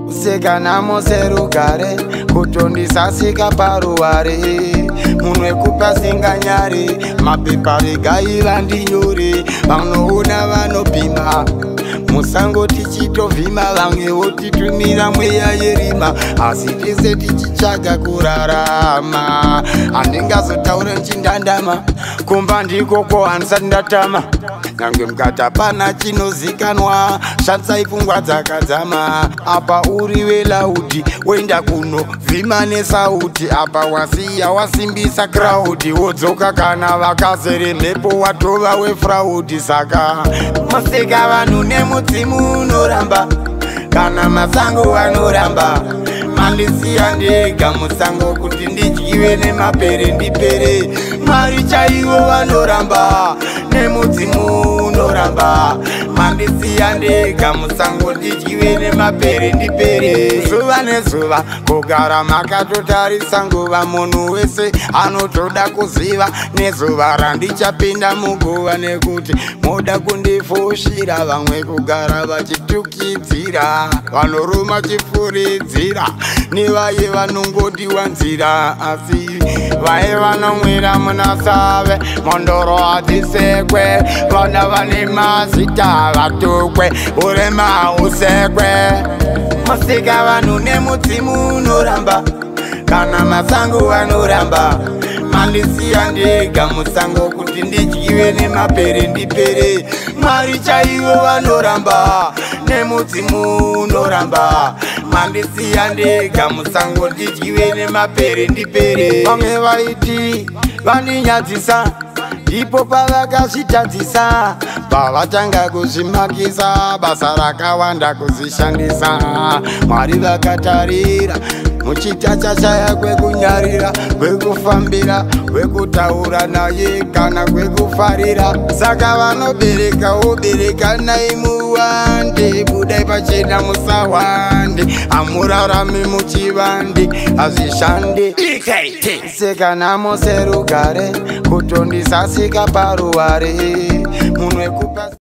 Usekanamo serugare kutondisasika paruware munhu wekupa singanyare mapepa vegaira ndinyore vanoona vanopima musango tichitovhima vamwewo titumira mweya yerima asi tese tichitsvaga kurarama handingazotaura nchindandama kumba ndikoko handisati ndatama nyange mukatapana chinozikanwa shatsai pfungwa dzakadzama apa uri welaudi woenda kuno vhima nesauti apa wasiya wasimbisa kraudi wodzoka kana vakazere mhepo watova wefraudi saka maseka vanhu nemudzimu unoramba kana masango anoramba mandisiya ndega musango kuti ndidyiwe nemapere ndipere mari chaivo vanoramba nemudzimu unoramba mandisiya ndega musango ndidyiwe nemapere ndipere zuva nezuva kugara makatotarisa nguva munhu wese anotoda kuziva nezuva randichapinda muguva nekuti moda kundifushira vamwe kugara vachitukidzira vanoruma chifuridzira nevaye vanongodiwa nzira asi vaye vanomwira munasave mondoro hadzisekwe vana vane mazita vatukwe urema usekwe maseka vanhu nemudzimu unoramba kana masango anoramba mandisiya ndega musango kuti ndidyiwe nemapere ndipere mari chaivo vanoramba nemudzimu unoramba mandisiya ndega musango ndidyiwe nemapere ndipere vamwe vaiti vandinyadzisa ipo pavakazvitadzisa pavatanga kuzvimakisa basa rakawanda kuzvishandisa mwari vakatarira muchitachashaya kwekunyarira kwekufambira kwekutaura naye kana kwekufarira saka vanobereka wobereka nai muwande budai pachena musawande hamurarami muchivande hazvishande sekanamo serugare kutondisasika paruware munhu wekupa